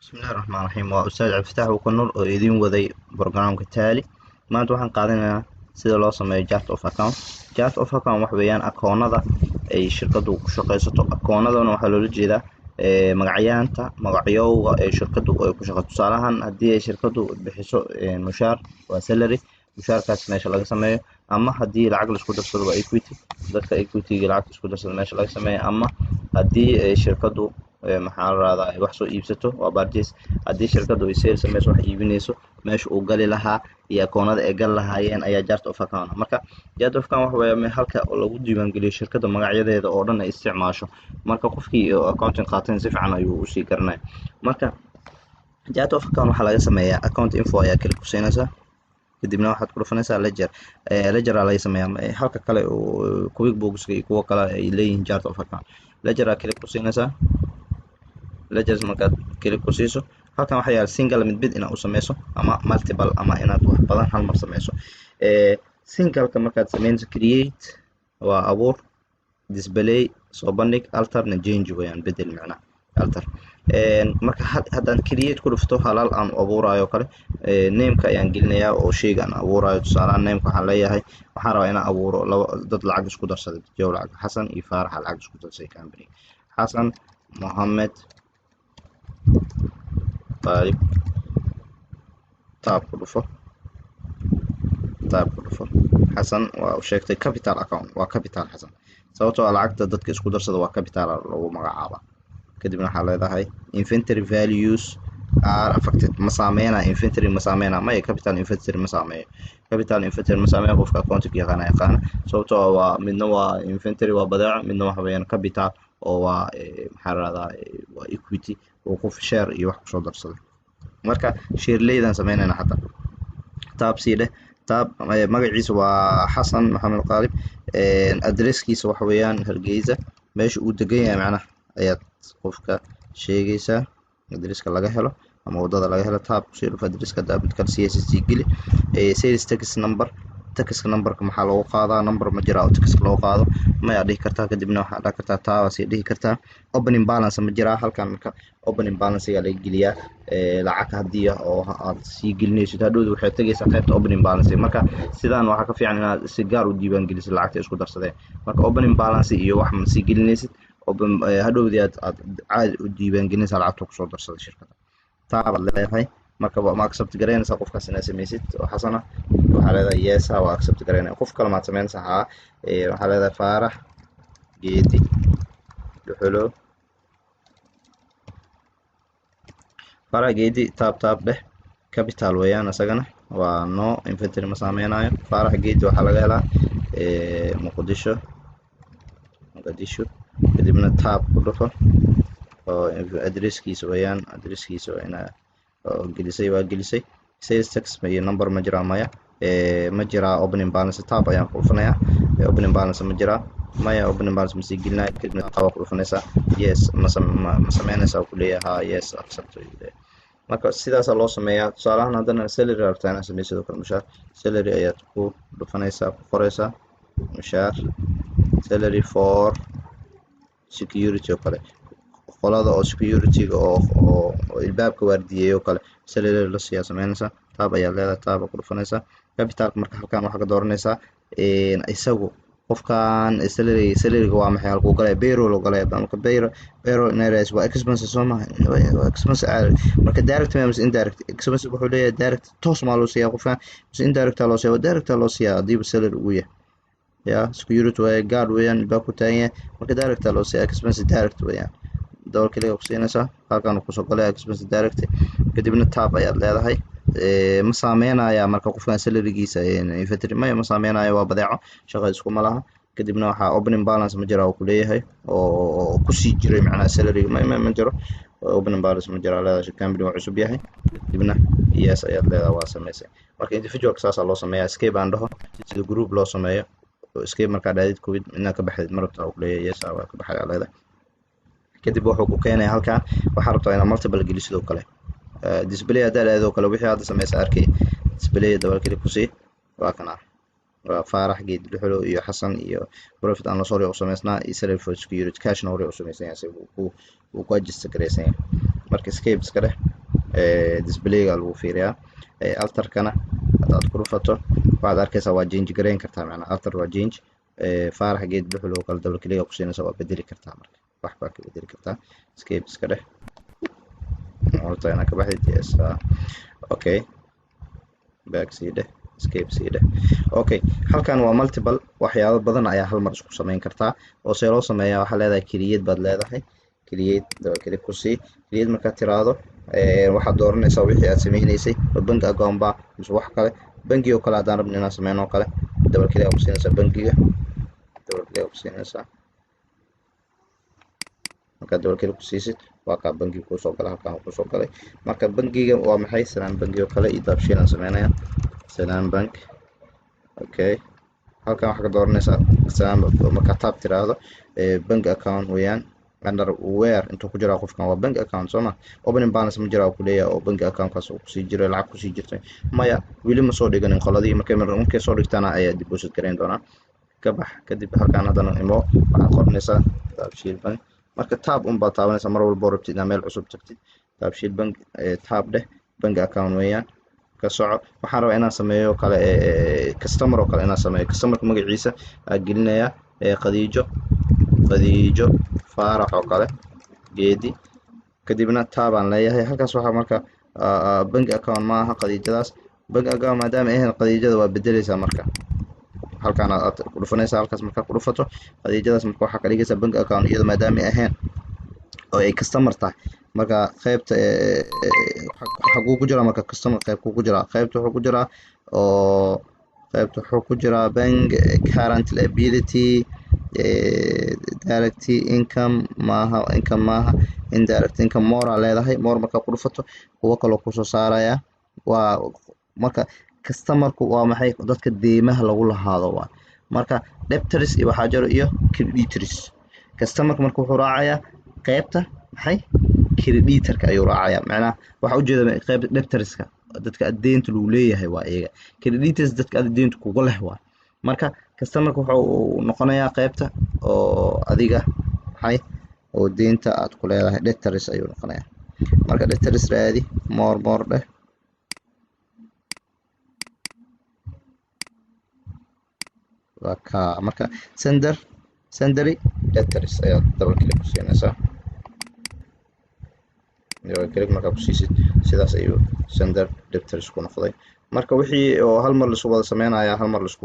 بسم الله الرحمن الرحيم وأستاذ عبد الفتاح وكنور oo idin waday barnaamijka taali maanta waxaan qaadanaynaa sida loo sameeyo chart of account. Chart of account wax weeyaan akoonada ay shirkadu ku shaqeysato. Akoonadana waxaa loola jeedaa magacyaanta magacyowga ee shirkadu ay ku shaqeyso. Tusaale ahaan haddii ay shirkadu bixiso mushaar waa salary, mushaarkaas meesha laga sameeyo, ama haddii lacag la isku darsado waa equity, dadka equity-ga lacag isku darsado meesha laga sameeyo, ama haddii ay shirkadu maxaa la radaa ay wax soo iibsato waa purchase, haddii shirkadu ay sales sameyso wax iibinayso meesha uu gali lahaa iyo akoonada ay gal lahaayeen ayaa chart of account. Marka chart of account waxa weeye halka lagu diiwaangeliyo shirkada magacyadeeda oo dhan ay isticmaasho. Marka qofkii accounting qaatan si fiican ayuu u sii garanaya. Marka chart of account waxa laga sameeyaa account info ayaa kala kusinaysa, kadibna waxaad ku dhufanaysaa ledger. Ledger laga sameeyaa halka kale oo QuickBooks iyo kuwa kale ay leeyihiin chart of account. Ledger kala kusinaysa, ledgers markaad kala ku siiso halkan waxa yaal single mid inaad u sameyso ama multiple ama inaad wax badan hal mar sameyso. Single-ka markaad sameynayso create waa abuur, display soo bandhig, alter na change weeyaan bedel macna alter. Marka haddaan create ku dhufto halal aan abuurayo kale name-ka ayaan gelinayaa oo shayga aan abuurayo. Tusaale name-ka waxaan leeyahay waxaan rabaa inaan abuuro dad lacag isku darsaday, jow lacag xasan iyo faarax lacag isku darsaday company xasan Mohammed طالب taab ku dhufo xasan waa u sheegtay capital account waa capital xasan sababtoo lacagta dadka isku darsada waa capital lagu magacaaba. kadibna waxaa leedahay inventory values are affected ma saameynaa inventory ma saameynaa maya capital inventory ma saameeyo qofka accounting yaqaana sababtoo waa midna waa inventory waa badeeco midna waxa weeyaan capital oo waa maxaa la radaa waa equity oo qof share iyo wax ku soo darsaday. marka share-leydan sameynayna hadda taab siide taab magaciisa waa xasan maxamed qaalib, addresskiisa waxa weeyaan Hargeysa, meesha uu degan yahay macnaha ayaad qofka sheegaysaa addresska laga helo ama wadada laga helo. taab kusii dhuf addresska mid kale CSC geli sales tax numberka maxaa loogu qaadaa number ma jiraa oo tax loo qaado ma dhihi kartaa. kadibna waxaad dhihi kartaa taaba sii dhihi kartaa opening balance ma jiraa halkan. marka opening balance ayaa laga geliyaa lacag haddii oo aad sii gelinaysid hadhowda waxay tagaysaa qaybta opening balance. marka sidaan waxaa ka fiican inaad si gaar u diiwaan gelisid lacagta isku darsadeen. marka opening balance iyo wax ma sii gelinaysid hadhowdii aad caadi u diiwaan gelinaysaa lacagta kusoo darsaday shirkadda. taabaad leedahay marka ma accept garaynaysaa qofkaas inaad samaysid oo xasana waxaa leedahay yes waa accept garaynaya. qof kale maad samaynaysaa haa waxaa leedahay faarax geedi dhuxulo faarax geedi taab dheh capital weeyaan isagana waa no inventory ma saameynayo. faarax geedi waxaa laga helaa muqdisho kadibna taab ku dhufo oo addresskiisa weeyaan waa inaa gelisay sales tax iyo number ma jiraa maya ma jiraa opening balance taab ayaan ku dhufanayaa opening balance ma jiraa maya opening balance ma sii gelinaya. kadibna taab ku dhufanaysaa yes ma sameynaysaa ku leeyahay yes accept. marka sidaas loo sameeyaa. tusaalahan haddana salary rabtaa inaad sameyso sidoo kale mushaar salary ayaad ku dhufanaysaa ku qoraysaa mushaar salary for security oo kale qolada oo security-ga oo ilbaabka waardiyeeyo kale salary la siyaa sameynaysaa. taab ayaa leedahay taaba ku dhufanaysaa capitalka. marka halkan waxaa ka dooranaysaa isagu qofkan salary-ga waa maxay halkuu galaya payroll oo galaya. marka payroll inays waa expenses soo maaha waa expense marka direct mise indirect expense wuxuu leeyahay direct toos ma loo siiyaa qofkan mise indirect loo siiyaa direct loo siiyaa hadii salary uu yahay ya security way guard weeyaan ilbaabku taagan yahay marka direct loo siiyaa expense direct weeyaan dowr kaliya ku siinaysaa halkan ku soo galay expense direct. kadibna taab ayaad leedahay ma saameynaya marka qofkan salary-giisa inventory ma saameynaya waa badeeco shaqo isku ma laha. kadibna waxaa opening balance ma jira oo ku leeyahay oo ku sii jiray macnaha salary-ga ma jiro opening balance ma jira leedahay company waa cusub yahay. kadibna yes ayaad leedahay waa sameysay. marka individual saas loo sameeyaa escape aan dhaho sida group loo sameeyo escape marka dhaadid covid inaad ka baxdid marabta oo ku leeyahay yes waa ka baxay leedahay. kadib wuxuu ku keenay halkan waxaa rabtaa inaad multiple geliso sidoo kale display hadda leedahay kale wixii aad sameysay arkay display double click ku sii waa kana faarax geed dhuxulo iyo xasan iyo profit aan la soo sameysnaa iyo salary for security cash na hore u sameysnaa uu ku register gareysan. marka escape iska leh displayga lagu fiiriyaa alterkana hadaad ku dhufato waxaad arkaysaa waa change gareyn kartaa macnaa alter waa change faarax geed dhuxul oo kale double click ku siinaysa waa bedeli kartaa marka wax baa ka bedeli kartaa escape iska dheh horta inaa ka baxday yes okay back sii dheh escape sii dheh okay halkan waa multiple waxyaabo badan ayaa hal mar isku samayn kartaa oo see loo sameeyaa waxaa leedahay create baad leedahay create double click ku sii create markaad tiraahdo waxaad dooranaysaa wixii aad sameynaysay bangi account ba mise wax kale bangi oo kale haddaan rabno inaan sameyno oo kale double click ku siinaysaa bangiga double click ku siinaysaa markaad double click ku siisid waa kaa bangi ku soo galay halkaan ku soo galay marka bangiga waa maxay Salam bangi oo kale iyo daabshiil aan sameynaya Salam bank okay halkaan waxaad ka dooranaysaa Salam markaad tab tiraahdo bank account weeyaan under where intuu ku jiraa qofkan waa bank account soo ma opening balance ma jiraa ku leeyahay oo bank account kaas uu sii jiro lacag ku sii jirtay maya wili ma soo dhiganin qoladii markay soo dhigtana ayaa deposit gareyn doonaa ka bax kadib halkaan hadana imo waxaad qoranaysaa daabshiil bank marka tab baad taabanaysaa mar walba rabtid inaad meel cusub tagtid daabshiil bank tab dheh bank account weeyaan ka soco waxaan rabaa inaan sameeyo kale customer oo kale inaan sameeyo customerka magaciisa aan gelinayaa qadiijo faarax oo kale geedi kadibna tab aan leeyahay halkaas waxaa marka bank account ma aha qadiijadaas bank account maadaama ay qadiijada waa bedelaysaa marka halkaan aad ku dhufanaysaa halkaas marka ku dhufato qadiijadaas marka waxa ka dhigaysaa bank account iyada maadaama ay ahayn oo ay customer tahay marka qaybta waxa ku jira marka customer qayb ku jira qaybta waxa ku jira oo qaybta waxa ku jira bank current liability direct income maaha indirect income more leedahay more marka ku dhufato kuwa kale ku soo saaraya waa marka customerku waa maxay dadka deemaha lagu lahaado waa marka debtors iyo waxa jiro iyo creditors customerku marka wuxuu raacayaa qaybta maxay creditorka ayuu raacayaa macnaha waxa u jeeda qaybta debtorska dadka adeenta lagu leeyahay waa iyaga creditors dadka adeenta kugu leh waa marka customerku wuxuu noqonayaa qaybta oo adiga maxay oo deenta aad ku leedahay debtors ayuu noqonayaa marka debtors raadi more dheh marka sendary debtors ayaa double click ku siinaysaa double click markaa ku siisid sidaas ayuu sender debtors ku noqday marka wixii oo hal mar la isku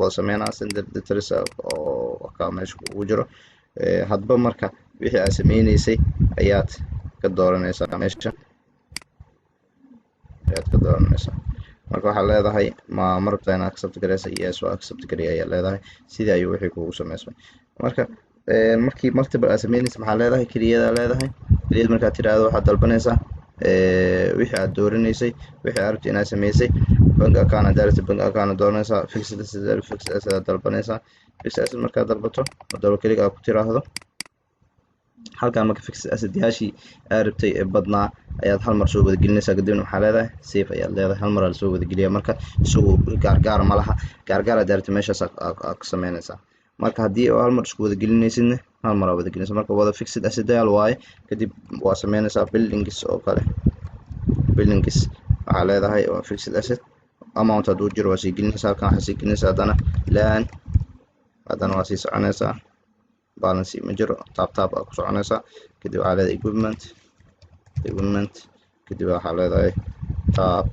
wada sameynaa sender debtors oo ka meesha ugu jiro hadba marka wixii aad sameynaysay ayaad ka dooranaysaa meesha marka waxaa leedahay ma marabtaa inaad accept gareysa yes waa accept gareey ayaa leedahay sidii ayuu wixii kugu sameysmay marka markii multiple aad sameynaysa maxaa leedahay create leedahay create markaad tiraahdo waxaad dalbanaysaa wixii aad dooranaysay wixii aad rabtay inaad sameysay bank account direct bank account dooranaysaa fixed asset dalbanaysaa fixed asset markaad dalbato double click aad ku tiraahdo halkaan marka fixed asset yaashii aad rabtay badnaa ayaad hal mar soo wada gelinaysaa kadibna waxaa leedahay save ayaad leedahay hal mar la soo wada geliyaa marka isagoo gaargaar ma laha gaargaar aad rabtay meeshaas aad ka sameynaysaa marka haddii hal mar isku wada gelinaysidna hal mar wada gelinaysaa marka wada fixed asset yaal waaye kadib waa sameynaysaa buildings oo kale buildings waxaa leedahay waa fixed asset amount hadduu jiro waa sii gelinaysaa halkaan waxaa sii gelinaysaa haddana waa sii soconaysaa balance ma jiro tab aad ku soconaysaa kadib waxaa leedahay equipment kadib waxaa leedahay tab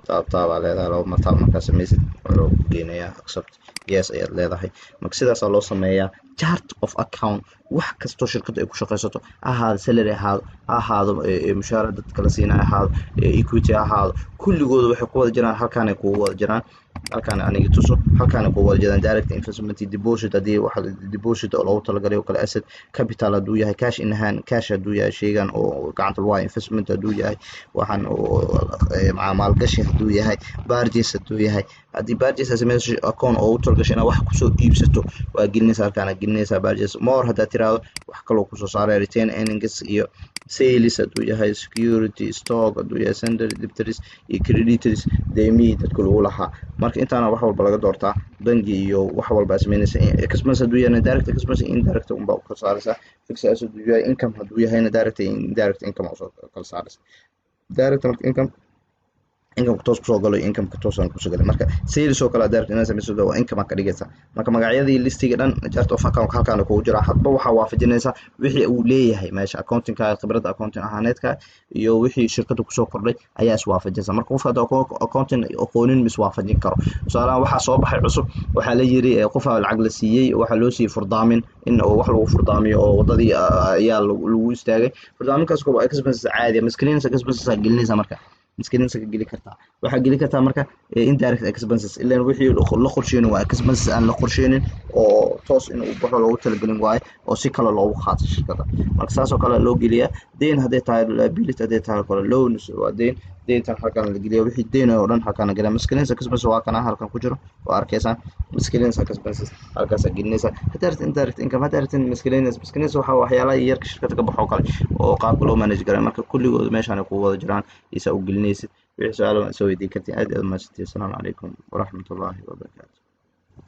aad leedahay laba mar markaa sameysid wuxuu geenayaa accept yes ayaad leedahay marka sidaas loo sameeyaa chart of account wax kastoo shirkadu ay ku shaqeysato ahaado salary ahaado mushaar dad kala siinay ahaado equity ahaado kulligooda waxay ku wada jiraan halkaan ay ku wada jiraan halkaan aniga tuso halkaan ay ku wada jiraan direct investment deposit hadii waxa deposit oo loogu talagalay oo kale asset capital haduu yahay cash in hand cash haduu yahay sheygan oo gacanta lagu hayo investment haduu yahay waxaan macaamaal gashi haduu yahay purchase haduu yahay hadii purchase sameyso account oo u talagashay wax ku soo iibsato waa gelinaysaa halkaan gelinaysaa purchase more hadaa tiraado wax kale oo ku soo saaray retain earnings iyo sales hadduu yahay security stock hadduu yahay sundry debtors iyo creditors deemihii dadka lagu lahaa marka intaana wax walba laga doortaa bangi iyo wax walba samaynaysa expense hadduu yahay direct expense indirect unbaa u kala saaraysaa fixed asset hadduu yahay income hadduu yahayna direct indirect income usoo kala saaraysa direct marka income toos kusoo galo iyo income toosan kusoo galay marka sales oo kala direct inaa samayso waa income ka dhigaysa marka magacyadii listiga dhan chart of account halkaan ku jira hadba waxa waafajinaysa wixii uu leeyahay meesha accounting ka khibrada accounting ahaaneedka iyo wixii shirkadu kusoo kordhay ayaa is waafajinaysa marka qofka accounting aqoonin mis waafajin karo tusaalahan waxa soo baxay cusub waxa la yiri qofka lacag la siiyay waxa loo siiyay furdaamin in wax lagu furdaamiyo oo wadadii ayaa lagu istaagay furdaaminkaas koob expenses caadi miskiinsa expenses gelinaysa marka miskiinsa ka geli kartaa waxa geli kartaa marka indirect expenses ilaa wixii la qorsheeyay waa expenses aan la qorsheenin oo toos in uu baxo loogu talagalin waayo oo si kale loogu qaato shirkada marka saas oo kale loo geliya deyn haday tahay liability haday tahay kale loans waa deyntan halkan la geliyo wixii deyn oo dhan halkan gala miskiinsa expenses waa kana halkan ku jiro oo arkaysan miskiinsa expenses halkaas gelinaysa hadaa indirect income hadaa miskiinsa waxa waxyaalaha yarka shirkada ka baxo kale oo qaabka loo manage garay marka kulligood meeshan ku wada jiraan isa u gelinaysid wixii su'aalo soo weydiin kartiin aad ma sii. Assalamu alaykum wa rahmatullahi wa barakatuh.